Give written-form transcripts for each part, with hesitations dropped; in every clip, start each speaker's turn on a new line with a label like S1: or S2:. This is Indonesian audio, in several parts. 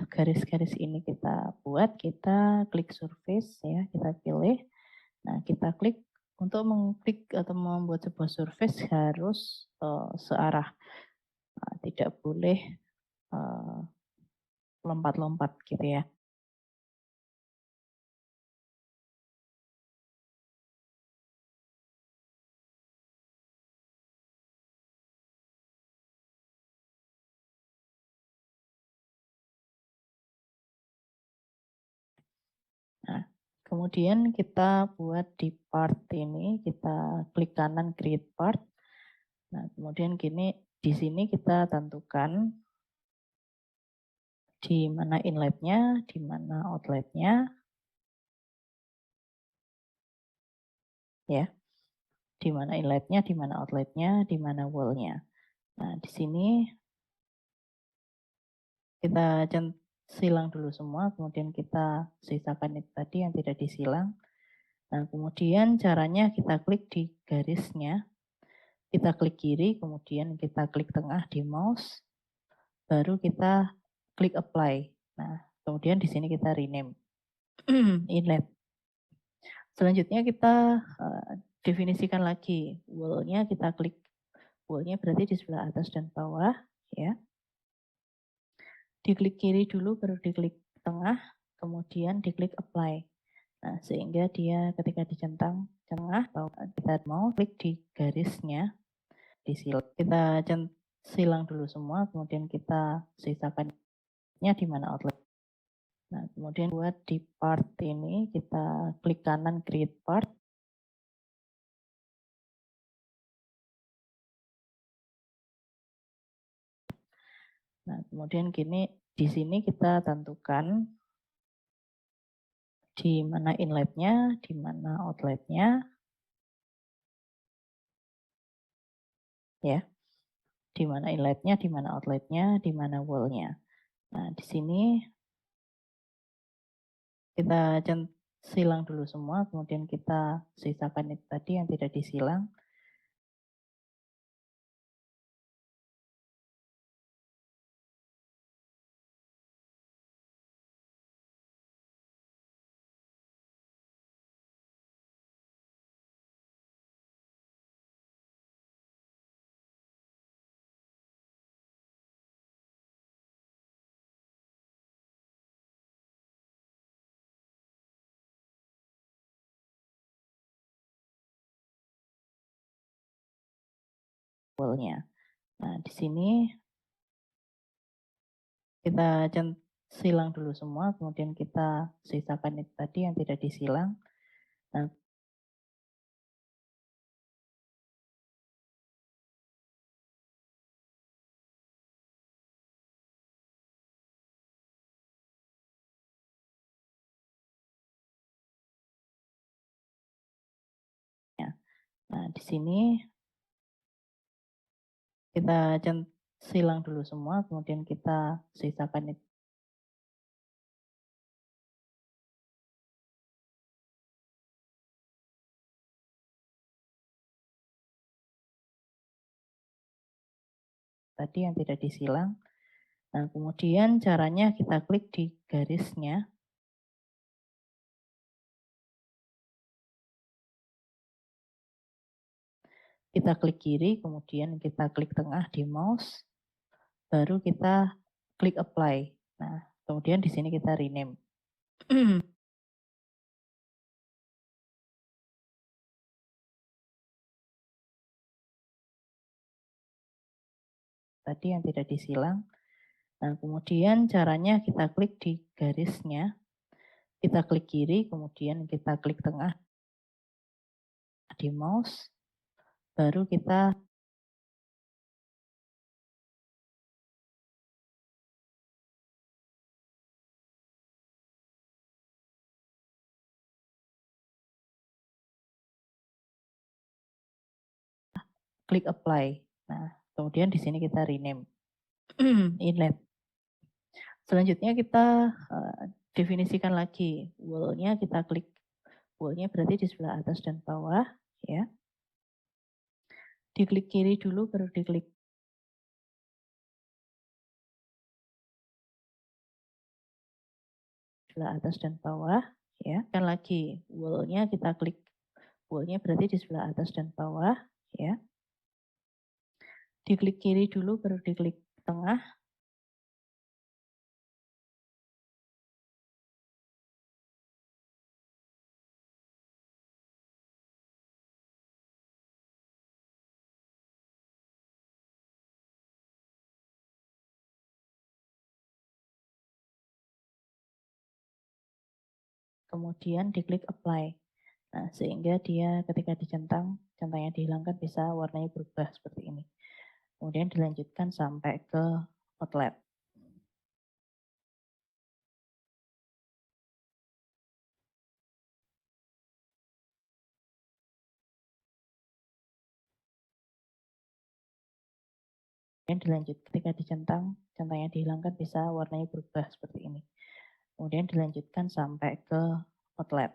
S1: garis-garis ini kita buat, kita klik surface ya, kita pilih. Nah, kita klik untuk mengklik atau membuat sebuah surface harus searah, tidak boleh lompat-lompat gitu ya. Nah, kemudian kita buat di part ini, kita klik kanan create part. Nah, kemudian di sini kita tentukan di mana inletnya, di mana outletnya, ya, di mana inletnya, di mana outletnya, di mana wallnya. Nah, di sini kita silang dulu semua, kemudian kita sisakan itu tadi yang tidak disilang. Nah, kemudian caranya kita klik di garisnya, kita klik kiri, kemudian kita klik tengah di mouse, baru kita klik apply. Nah, kemudian di sini kita rename inlet. Selanjutnya kita definisikan lagi wall-nya, kita klik wall-nya berarti di sebelah atas dan bawah, ya. Diklik kiri dulu, baru diklik tengah, kemudian diklik apply. Nah, sehingga dia ketika dicentang tengah, atau kita mau klik di garisnya, kita silang dulu semua, kemudian kita sisakannya di mana outlet. Nah, kemudian buat di part ini, kita klik kanan create part. Nah, kemudian di sini kita tentukan di mana inletnya, di mana outletnya, ya, di mana inletnya, di mana outletnya, di mana wallnya. Nah, di sini kita silang dulu semua, kemudian kita sisakan itu tadi yang tidak disilang. Wallnya. Nah, di sini kita silang dulu semua, kemudian kita sisakan itu tadi yang tidak disilang. Nah, nah di sini kita silang dulu semua, kemudian kita sisakan itu tadi yang tidak disilang. Nah, kemudian caranya kita klik di garisnya, kita klik kiri, kemudian kita klik tengah di mouse, baru kita klik apply. Nah, kemudian di sini kita rename. Tadi yang tidak disilang. Nah, kemudian caranya kita klik di garisnya, kita klik kiri, kemudian kita klik tengah di mouse, baru kita klik apply. Nah, kemudian di sini kita rename inlet. Selanjutnya kita definisikan lagi wall-nya, kita klik wall-nya berarti di sebelah atas dan bawah, ya. Diklik kiri dulu, baru diklik sebelah atas dan bawah, ya. Dan lagi wool-nya kita klik, wool-nya berarti di sebelah atas dan bawah, ya. Diklik kiri dulu, baru diklik tengah. Kemudian diklik apply. Nah, sehingga dia ketika dicentang, centangnya dihilangkan bisa warnanya berubah seperti ini. Kemudian dilanjutkan sampai ke outlet. Kemudian dilanjut ketika dicentang, centangnya dihilangkan bisa warnanya berubah seperti ini. Kemudian dilanjutkan sampai ke outlet.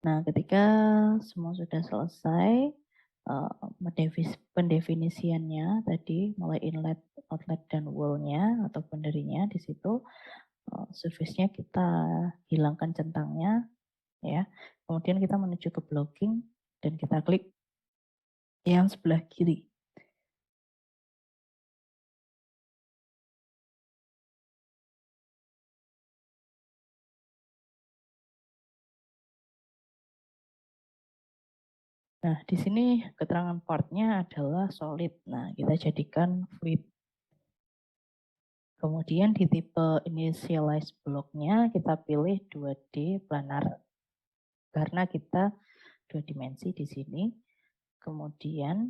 S1: Nah, ketika semua sudah selesai, pendefinisiannya tadi mulai inlet, outlet, dan wool-nya atau boundary-nya di situ, surface-nya kita hilangkan centangnya, ya. Kemudian kita menuju ke blocking dan kita klik yang sebelah kiri. Nah, di sini keterangan partnya adalah solid. Nah, kita jadikan fluid. Kemudian di tipe initialize blocknya kita pilih 2D planar. Karena kita 2 dimensi di sini. Kemudian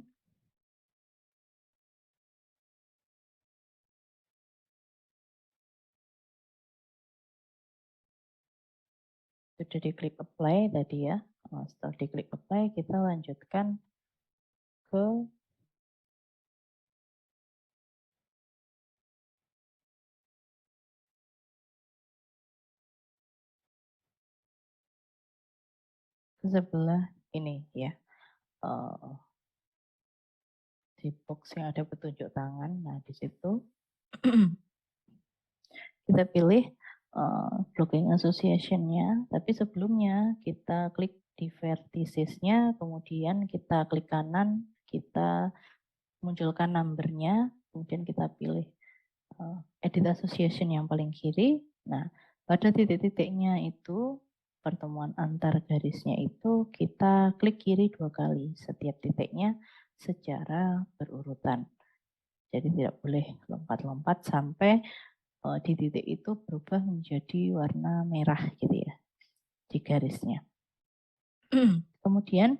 S1: sudah diklik apply tadi ya. Setelah diklik apply, kita lanjutkan ke sebelah ini ya. Di box yang ada petunjuk tangan. Nah, di situ kita pilih blocking association-nya, tapi sebelumnya kita klik di vertices-nya, kemudian kita klik kanan, kita munculkan number-nya, kemudian kita pilih edit association yang paling kiri. Nah, pada titik-titiknya itu, pertemuan antar garisnya itu kita klik kiri 2 kali setiap titiknya secara berurutan. Jadi tidak boleh lompat-lompat sampai di titik itu berubah menjadi warna merah gitu ya di garisnya. Kemudian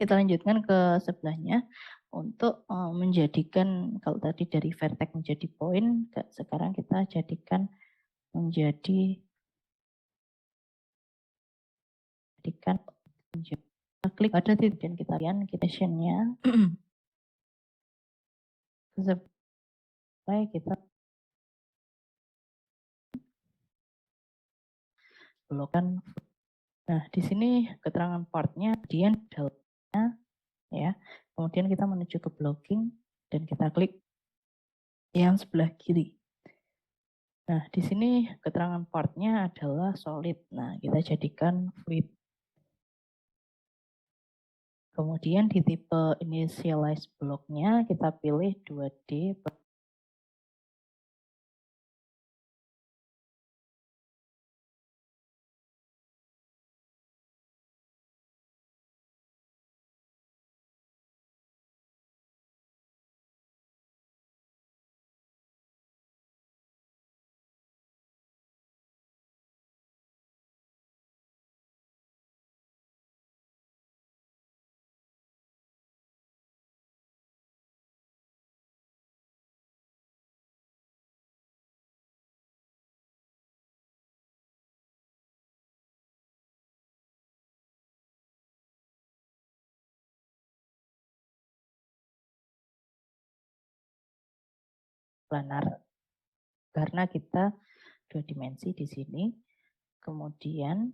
S1: kita lanjutkan ke sebelahnya untuk menjadikan, kalau tadi dari vertex menjadi poin, sekarang kita jadikan menjadi klik pada titik dan kita lihat kitchen-nya supaya kita blokan. Nah, di sini keterangan partnya kemudian delta ya. Kemudian kita menuju ke blocking dan kita klik yang sebelah kiri. Nah, di sini keterangan partnya adalah solid. Nah, kita jadikan fluid. Kemudian di tipe initialize blocknya kita pilih 2D. planar. Karena kita 2 dimensi di sini. Kemudian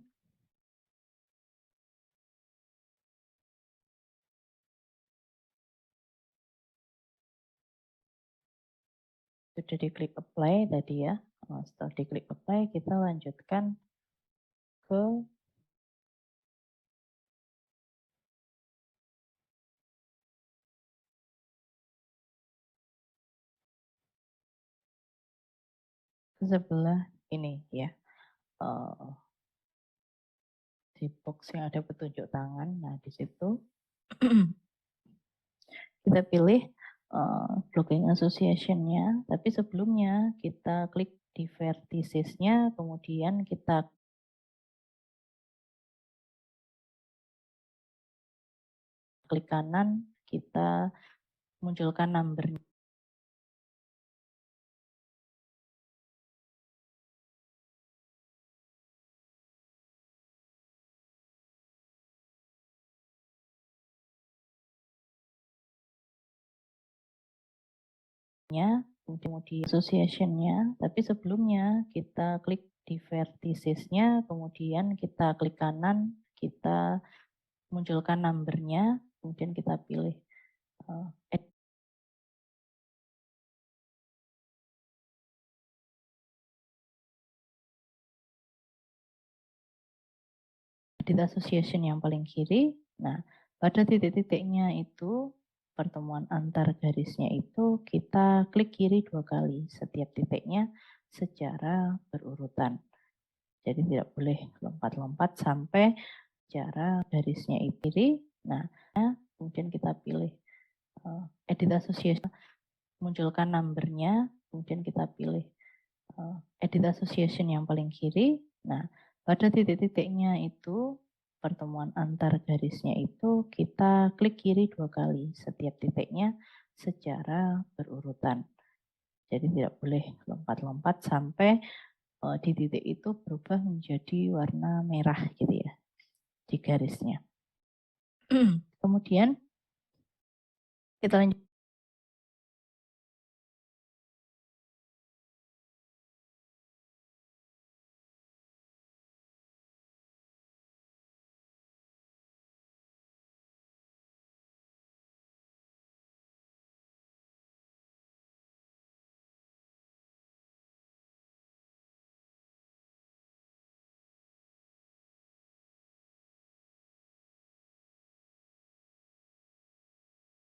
S1: sudah diklik apply tadi ya. Setelah diklik apply, kita lanjutkan ke sebelah ini ya. Di box yang ada petunjuk tangan. Nah, di situ kita pilih blocking association-nya, tapi sebelumnya kita klik di vertices-nya, kemudian kita klik kanan, kita munculkan number. Kemudian association-nya, tapi sebelumnya kita klik di vertices-nya, kemudian kita klik kanan, kita munculkan number-nya, kemudian kita pilih edit association yang paling kiri. Nah, pada titik-titiknya itu, pertemuan antar garisnya itu kita klik kiri 2 kali setiap titiknya secara berurutan. Jadi tidak boleh lompat-lompat sampai cara garisnya itu kiri. Nah, kemudian kita pilih edit association, munculkan number-nya, kemudian kita pilih edit association yang paling kiri. Nah, pada titik-titiknya itu, pertemuan antar garisnya itu kita klik kiri 2 kali setiap titiknya secara berurutan. Jadi tidak boleh lompat-lompat sampai di titik itu berubah menjadi warna merah gitu ya di garisnya. Kemudian kita lanjut.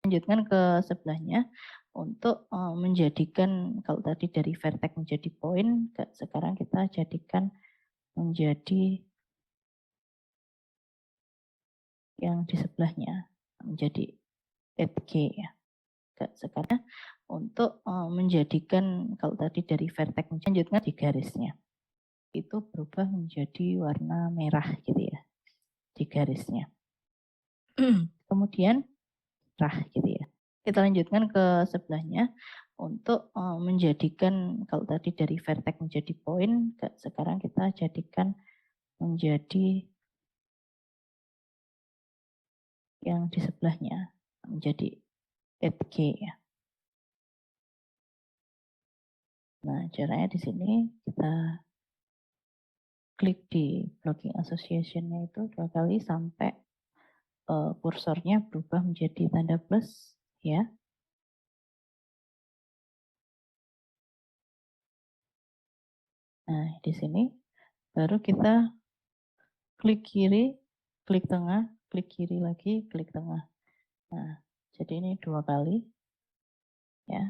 S1: Lanjutkan ke sebelahnya untuk menjadikan, kalau tadi dari vertex menjadi poin, sekarang kita jadikan menjadi yang di sebelahnya, menjadi G ya. Sekarang untuk menjadikan, kalau tadi dari vertex lanjutkan di garisnya, itu berubah menjadi warna merah gitu ya di garisnya. Kemudian merah gitu ya. Kita lanjutkan ke sebelahnya untuk menjadikan, kalau tadi dari vertex menjadi poin, sekarang kita jadikan menjadi yang di sebelahnya, menjadi G ya. Nah, caranya di sini kita klik di blocking association-nya itu 2 kali sampai kursornya berubah menjadi tanda plus ya. Nah, di sini baru kita klik kiri, klik tengah, klik kiri lagi, klik tengah. Nah, jadi ini 2 kali ya.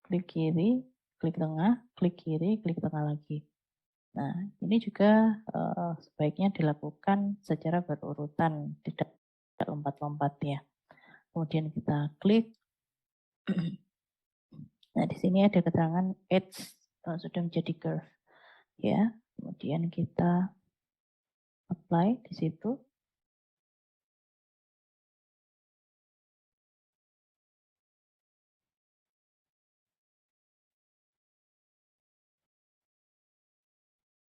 S1: Klik kiri, klik tengah, klik kiri, klik tengah lagi. Nah, ini juga sebaiknya dilakukan secara berurutan, tidak lompat-lompat ya. Kemudian kita klik. Nah, di sini ada keterangan edge sudah menjadi curve. Ya, kemudian kita apply di situ.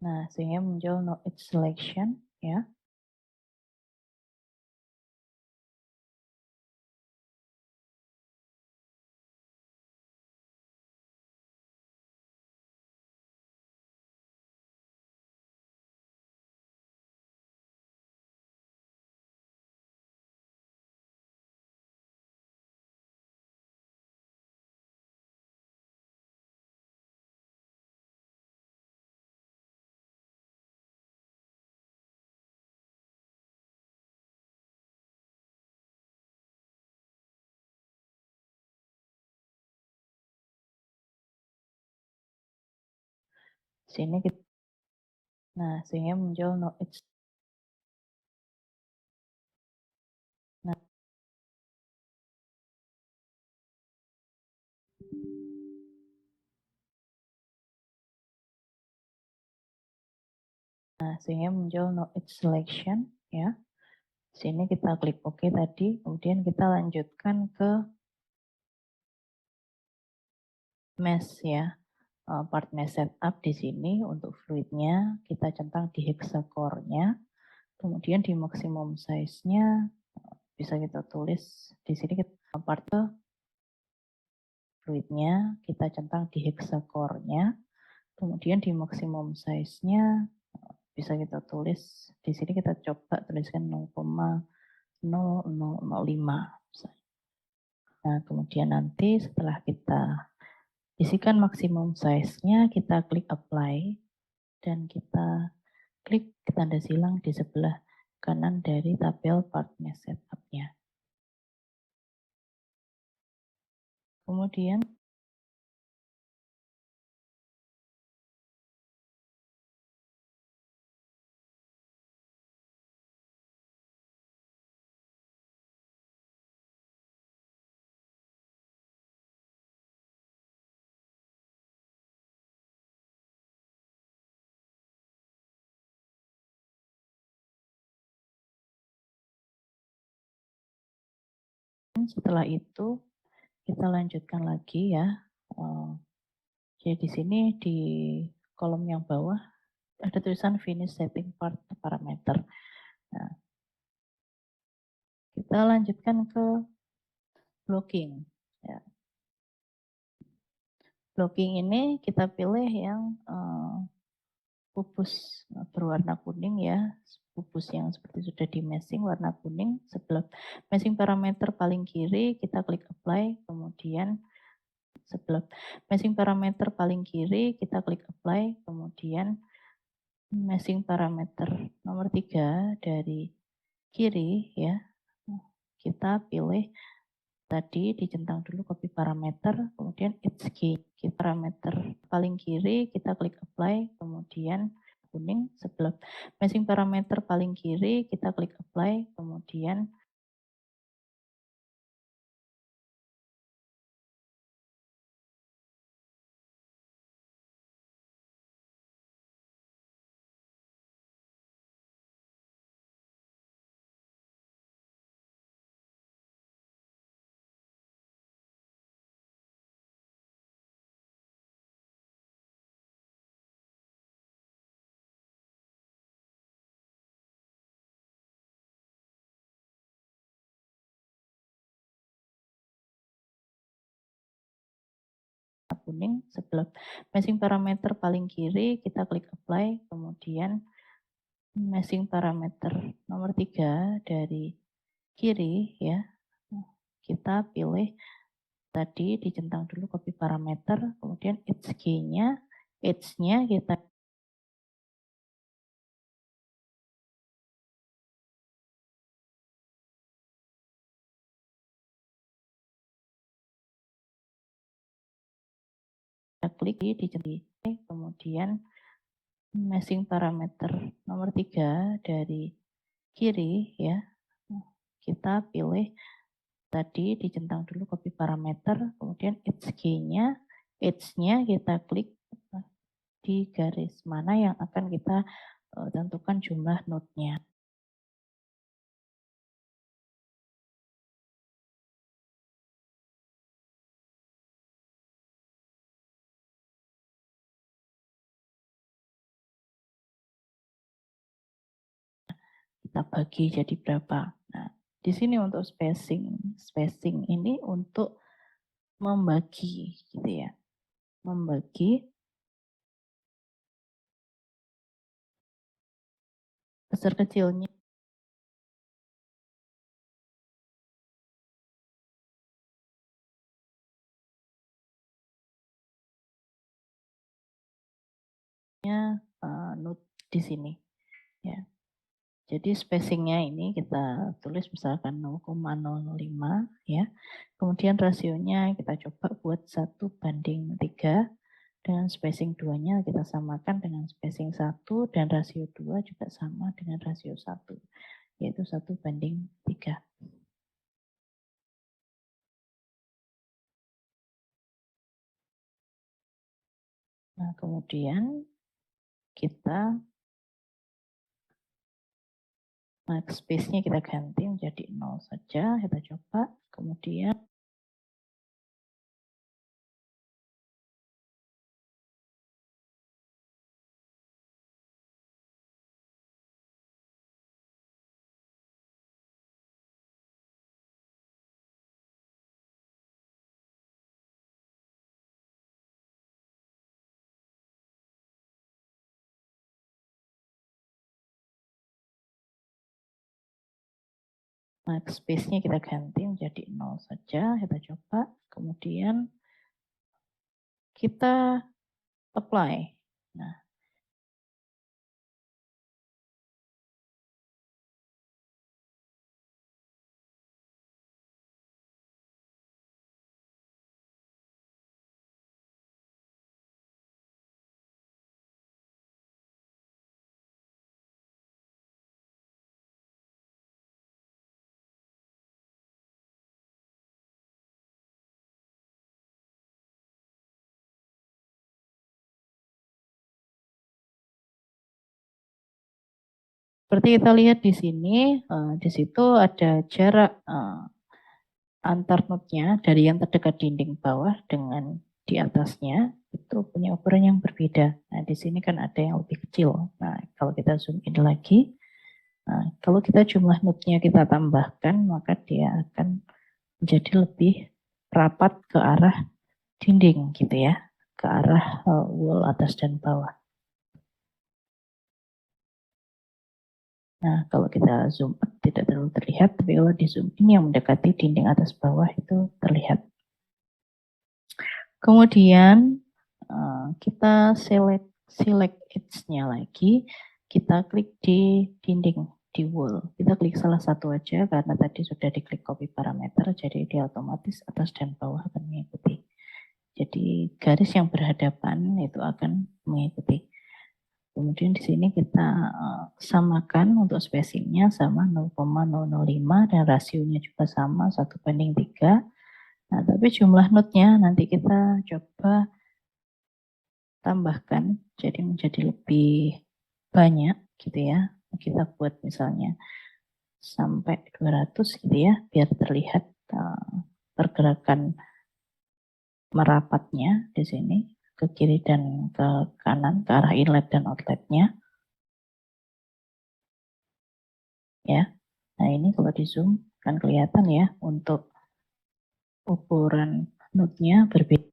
S1: Nah, sehingga muncul no edge selection ya. Sini kita, nah sehingga muncul no it's. Nah, sehingga muncul no it's selection ya. Sini kita klik OK tadi, kemudian kita lanjutkan ke mesh ya. Part mesh setup di sini untuk fluidnya kita centang di hexacore-nya. Kemudian di maksimum size-nya bisa kita tulis di sini kita part fluidnya kita centang di hexacore-nya. Kemudian di maksimum size-nya bisa kita tulis di sini kita coba tuliskan 0,0005. Nah, kemudian nanti setelah kita isikan maksimum size-nya, kita klik apply dan kita klik tanda silang di sebelah kanan dari tabel part mesh setup-nya. Kemudian setelah itu kita lanjutkan lagi ya. Jadi di sini di kolom yang bawah ada tulisan finish setting part parameter. Nah, kita lanjutkan ke blocking. Ya. Blocking ini kita pilih yang kubus berwarna kuning ya, kubus yang seperti sudah di meshing warna kuning. Sebelah meshing parameter paling kiri kita klik apply, kemudian sebelah meshing parameter paling kiri kita klik apply, kemudian meshing parameter nomor 3 dari kiri ya, kita pilih tadi dicentang dulu copy parameter, kemudian it's key. Parameter paling kiri kita klik apply, kemudian kuning. Sebelah meshing parameter paling kiri kita klik apply, kemudian kuning. Sebelah meshing parameter paling kiri kita klik apply, kemudian meshing parameter nomor 3 dari kiri ya, kita pilih tadi dicentang dulu copy parameter, kemudian it's key-nya, edge-nya kita klik di kemudian meshing parameter nomor 3 dari kiri ya, kita pilih tadi dicentang dulu copy parameter, kemudian it's key-nya, edge-nya kita klik di garis mana yang akan kita tentukan jumlah node-nya. Kita bagi jadi berapa. Nah, di sini untuk spacing ini untuk membagi gitu ya. Membagi besar kecilnya node di sini ya. Jadi spacingnya ini kita tulis misalkan 0,05 ya. Kemudian rasionya kita coba buat 1:3. dengan spacing 2-nya kita samakan dengan spacing 1 dan rasio 2 juga sama dengan rasio 1, yaitu 1:3. Nah, kemudian kita space-nya kita ganti menjadi 0 saja, kita coba. Kemudian space-nya kita ganti menjadi 0 saja, kita coba. Kemudian kita apply. Nah, seperti kita lihat di sini, di situ ada jarak antar node-nya dari yang terdekat dinding bawah dengan di atasnya itu punya ukuran yang berbeda. Nah, di sini kan ada yang lebih kecil. Nah, kalau kita zoom in lagi, nah, kalau kita jumlah node-nya kita tambahkan, maka dia akan menjadi lebih rapat ke arah dinding gitu ya, ke arah wall atas dan bawah. Nah, kalau kita zoom up tidak terlalu terlihat, tapi kalau di zoom in yang mendekati dinding atas bawah itu terlihat. Kemudian kita select edge-nya lagi, kita klik di dinding, di wall. Kita klik salah satu aja karena tadi sudah diklik copy parameter, jadi dia otomatis atas dan bawah akan mengikuti. Jadi garis yang berhadapan itu akan mengikuti. Kemudian di sini kita samakan untuk spacingnya sama 0,005 dan rasionya juga sama 1:3. Nah, tapi jumlah node-nya nanti kita coba tambahkan jadi menjadi lebih banyak gitu ya. Kita buat misalnya sampai 200 gitu ya, biar terlihat pergerakan merapatnya di sini ke kiri dan ke kanan, ke arah inlet dan outletnya. Ya, nah ini kalau di zoom kan kelihatan ya untuk ukuran node-nya berbeda.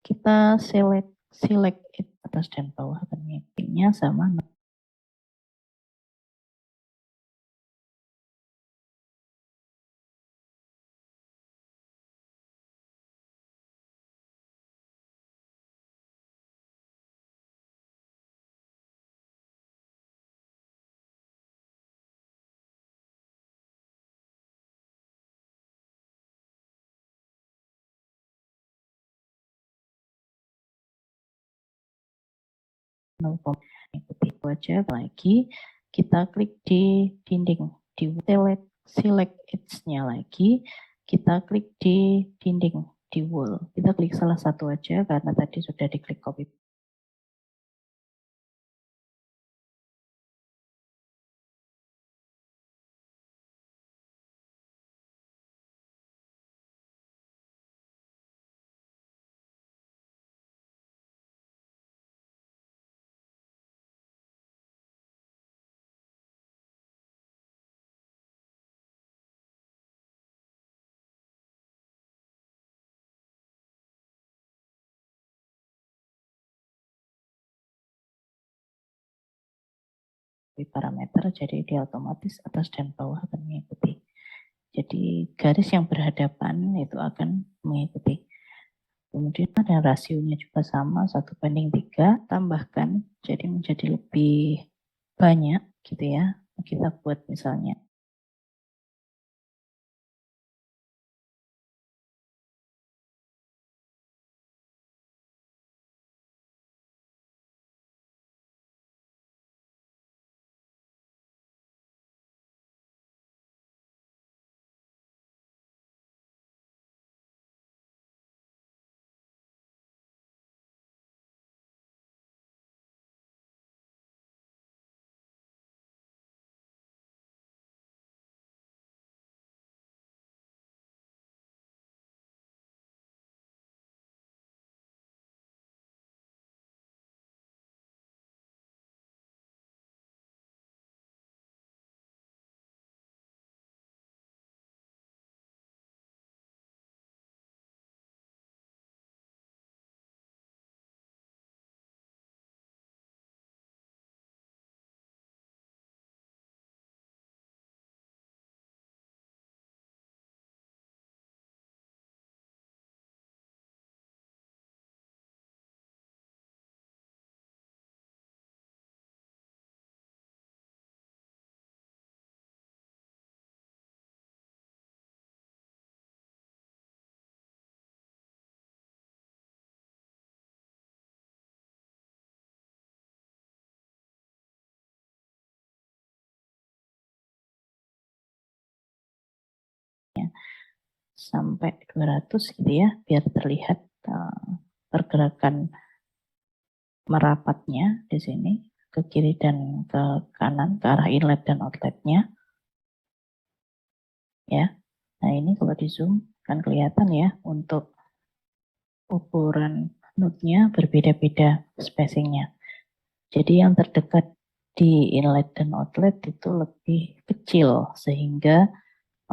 S1: Kita select atas dan bawah nya sama. Ikuti aja lagi, kita klik di dinding, di select edge-nya lagi, kita klik di dinding, di wall. Kita klik salah satu aja karena tadi sudah diklik copy. Parameter, jadi dia otomatis atas dan bawah akan mengikuti. Jadi garis yang berhadapan itu akan mengikuti. Kemudian ada rasionya juga sama 1:3, tambahkan jadi menjadi lebih banyak gitu ya. Kita buat misalnya sampai 200 gitu ya, biar terlihat pergerakan merapatnya di sini ke kiri dan ke kanan, ke arah inlet dan outletnya ya. Nah ini kalau di zoom kan kelihatan ya, untuk ukuran node-nya berbeda-beda spacingnya. Jadi yang terdekat di inlet dan outlet itu lebih kecil, sehingga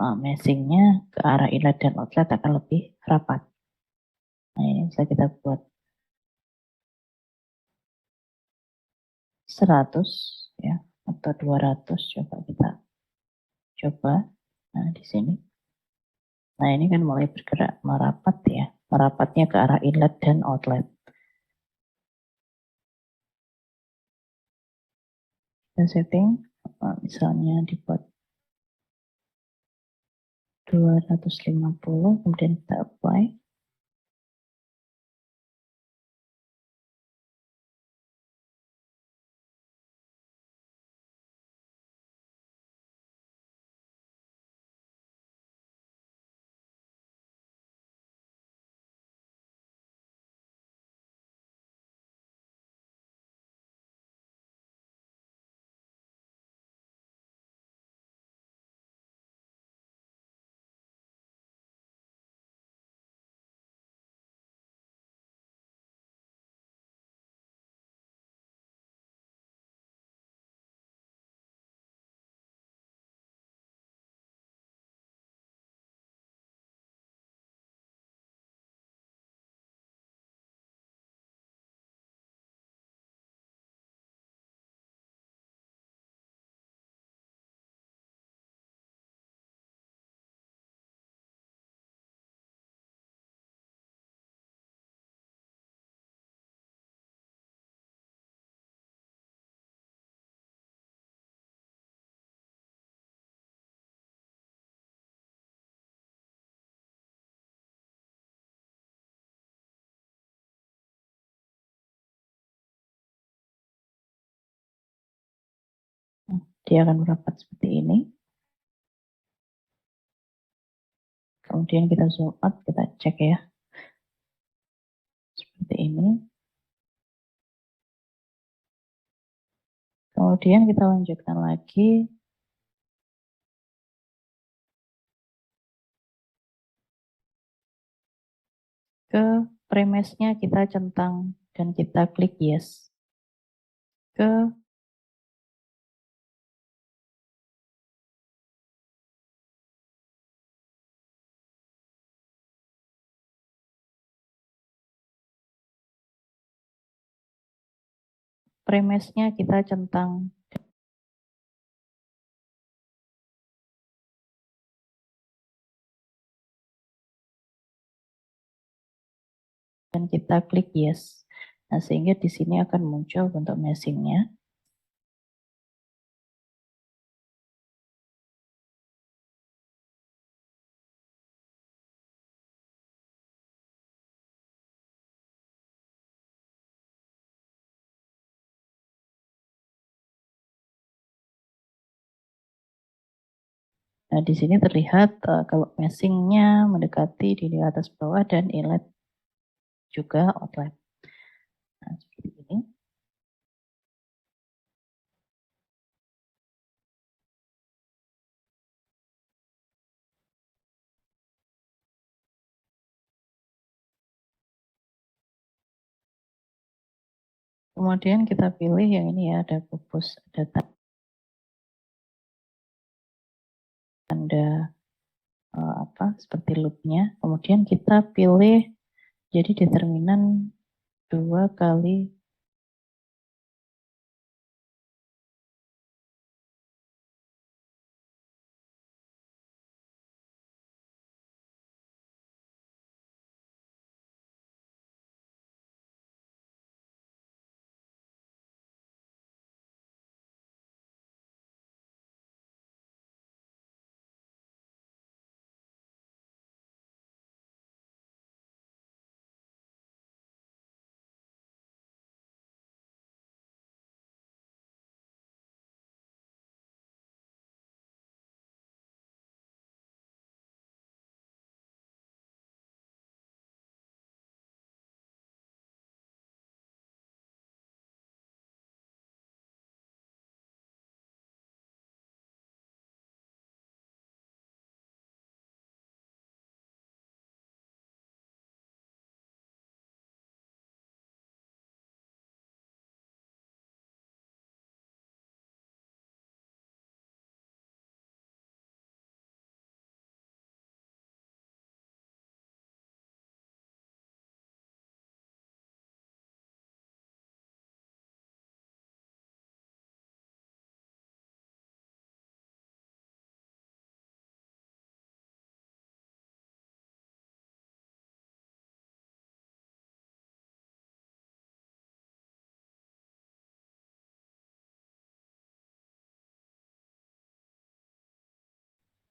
S1: meshingnya ke arah inlet dan outlet akan lebih rapat. Nah ini bisa kita buat 100 ya, atau 200, coba kita coba. Nah di sini, nah ini kan mulai bergerak merapat ya, merapatnya ke arah inlet dan outlet. Dan setting misalnya dibuat 250, kemudian kita apply. Dia akan merapat seperti ini. Kemudian kita zoom out, kita cek ya. Seperti ini. Kemudian kita lanjutkan lagi ke premise-nya, kita centang dan kita klik yes. Ke premise-nya kita centang dan kita klik yes. Nah, sehingga di sini akan muncul bentuk meshing-nya. Nah, di sini terlihat kalau meshing-nya mendekati di atas bawah dan inlet juga outlet. Nah, seperti ini. Kemudian kita pilih yang ini ya, ada pupus, ada tanda seperti loop-nya. Kemudian kita pilih jadi determinan 2 kali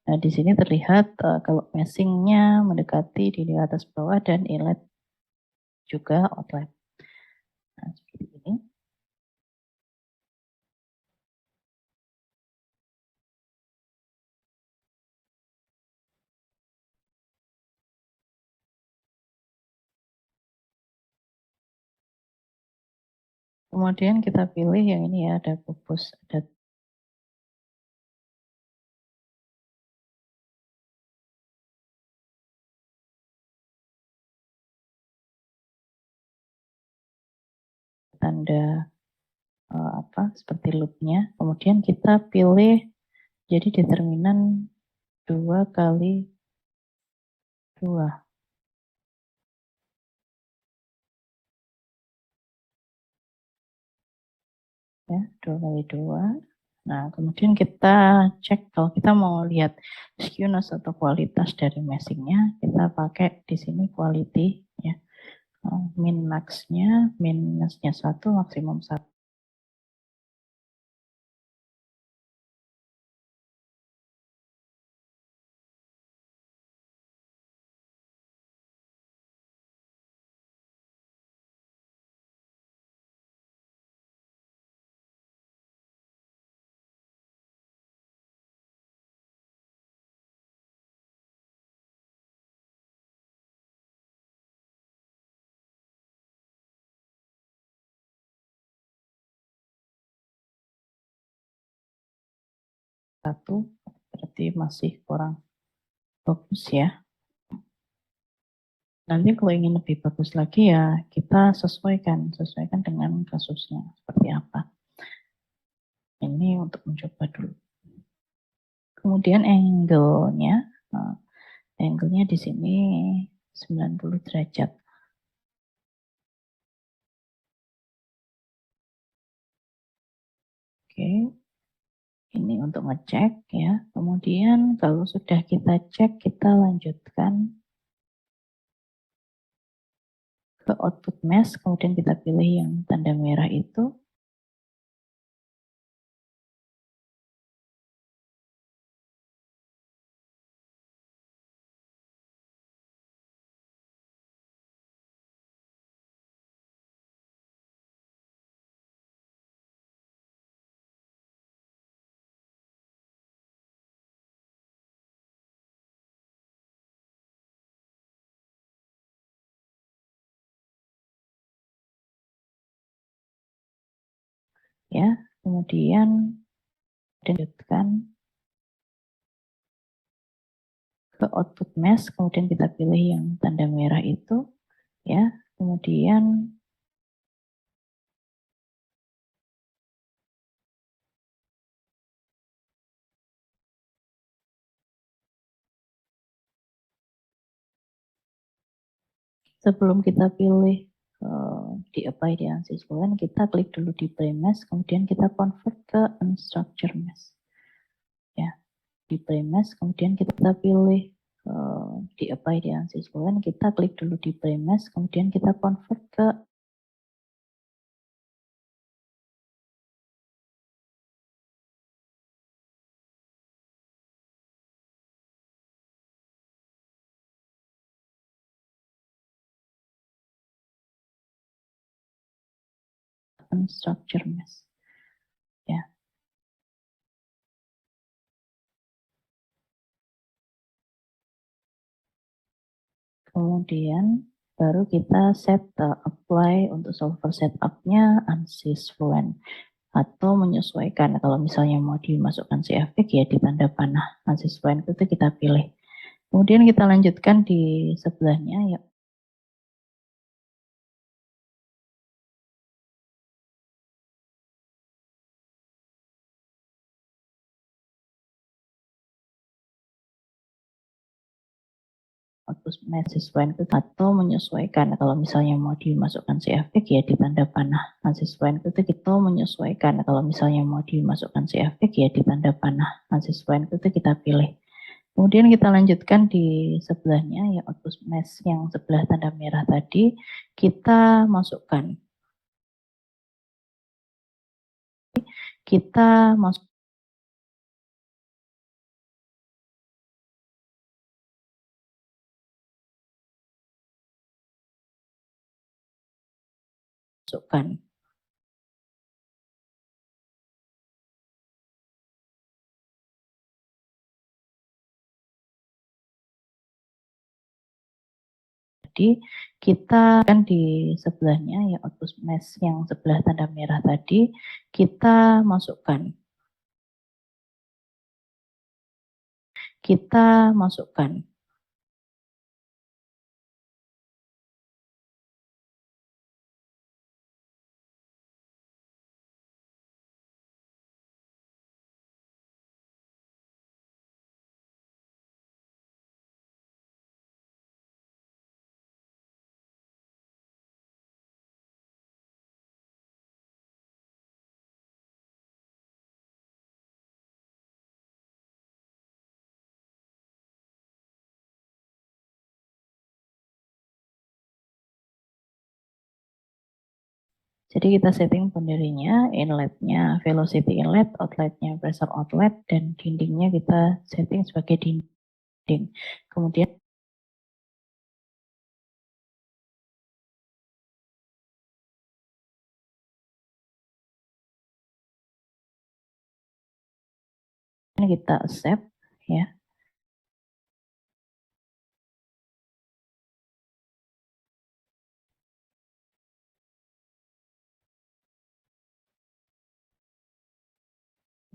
S1: Nah, di sini terlihat kalau meshing-nya mendekati di atas bawah dan inlet juga outlet. Nah, seperti ini. Kemudian kita pilih yang ini ya, ada pupus, ada tanda seperti loopnya. Kemudian kita pilih jadi determinan 2 kali 2. Ya, 2 kali 2. Nah, kemudian kita cek kalau kita mau lihat skewness atau kualitas dari meshing-nya, kita pakai di sini quality ya. Min max-nya, minusnya 1, maksimum 1. Berarti masih kurang bagus ya. Nanti kalau ingin lebih bagus lagi ya kita sesuaikan dengan kasusnya seperti apa. Ini untuk mencoba dulu. Kemudian angle-nya, angle-nya di sini 90 derajat. Oke, ini untuk ngecek ya. Kemudian kalau sudah kita cek, kita lanjutkan ke output mesh, kemudian kita pilih yang tanda merah itu. Ya, kemudian lanjutkan ke output mesh, kemudian kita pilih yang tanda merah itu, ya. Kemudian sebelum kita pilih di apply di ANSYS Fluent, kita klik dulu di play mesh, kemudian kita convert ke unstructured mesh. Ya, di play mesh, kemudian kita pilih di apply di ANSYS Fluent, kita klik dulu di play mesh, kemudian kita convert ke unstructured mesh. Ya. Kemudian baru kita set apply untuk solver setup-nya ANSYS Fluent atau menyesuaikan kalau misalnya mau dimasukkan CFX ya di tanda panah ANSYS Fluent itu kita pilih. Kemudian kita lanjutkan di sebelahnya ya. Output ANSYS Fluent itu atau menyesuaikan kalau misalnya mau dimasukkan CFX ya di tanda panah ANSYS Fluent itu kita menyesuaikan kalau misalnya mau dimasukkan CFX ya di tanda panah ANSYS Fluent itu kita pilih. Kemudian kita lanjutkan di sebelahnya ya output mesh yang sebelah tanda merah tadi kita masukkan. Kita masuk masukkan. Jadi kita kan di sebelahnya ya output mesh yang sebelah tanda merah tadi kita masukkan. Kita masukkan. Jadi kita setting boundary-nya, inlet-nya velocity inlet, outlet-nya pressure outlet, dan dindingnya kita setting sebagai dinding. Kemudian kita accept ya.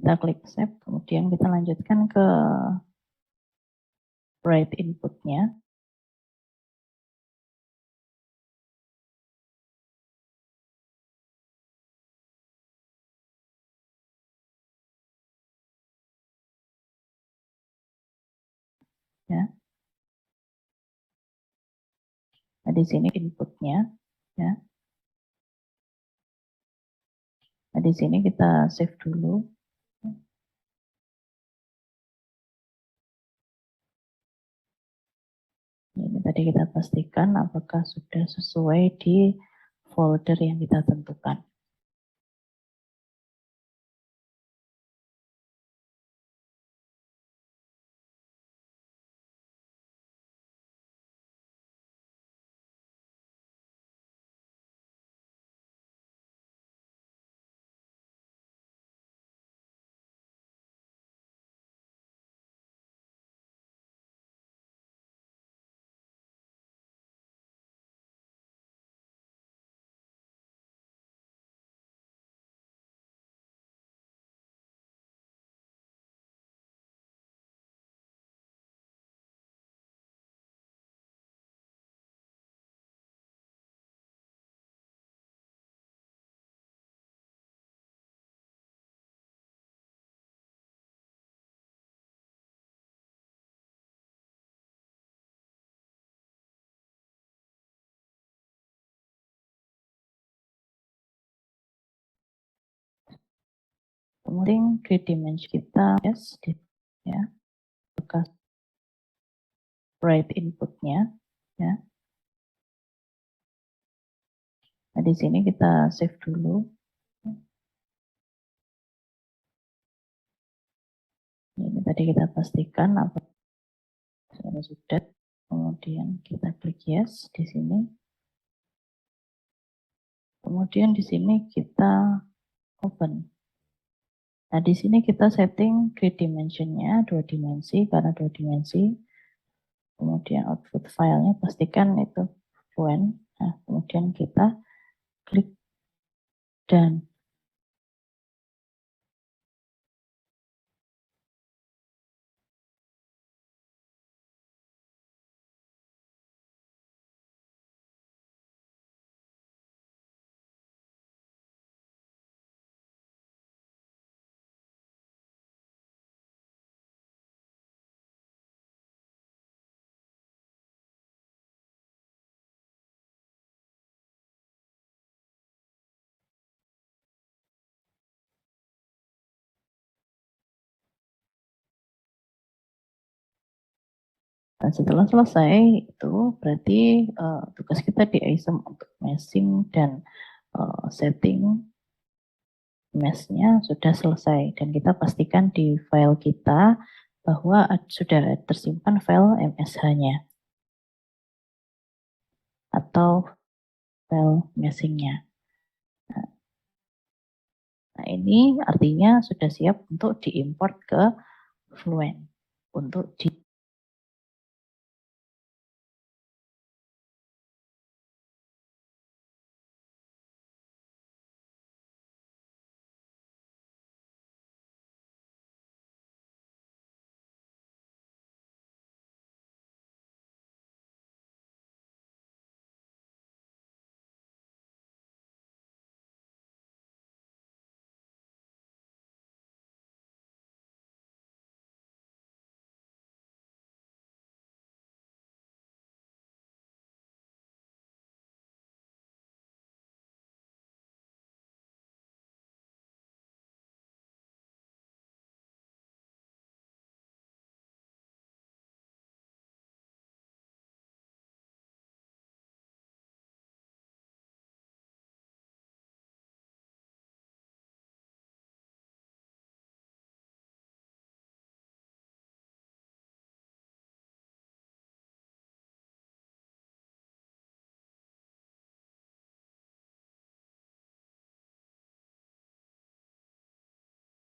S1: Kita klik accept, kemudian kita lanjutkan ke write input-nya. Ya. Nah, di sini inputnya ya. Nah, di sini kita save dulu. Ini tadi kita pastikan apakah sudah sesuai di folder yang kita tentukan. Kemudian grid dimension kita ya, bekas write inputnya ya. Nah, di sini kita save dulu. Ini tadi kita pastikan apa sudah. Kemudian kita klik yes di sini. Kemudian di sini kita open. Nah, di sini kita setting grid dimensionnya 2 dimensi karena 2 dimensi. Kemudian output filenya pastikan itu fluent. Nah, kemudian kita klik done. Dan setelah selesai itu berarti tugas kita di ISEM untuk meshing dan setting mesh-nya sudah selesai dan kita pastikan di file kita bahwa sudah tersimpan file MSH-nya atau file meshing-nya. Nah, ini artinya sudah siap untuk diimport ke Fluent untuk di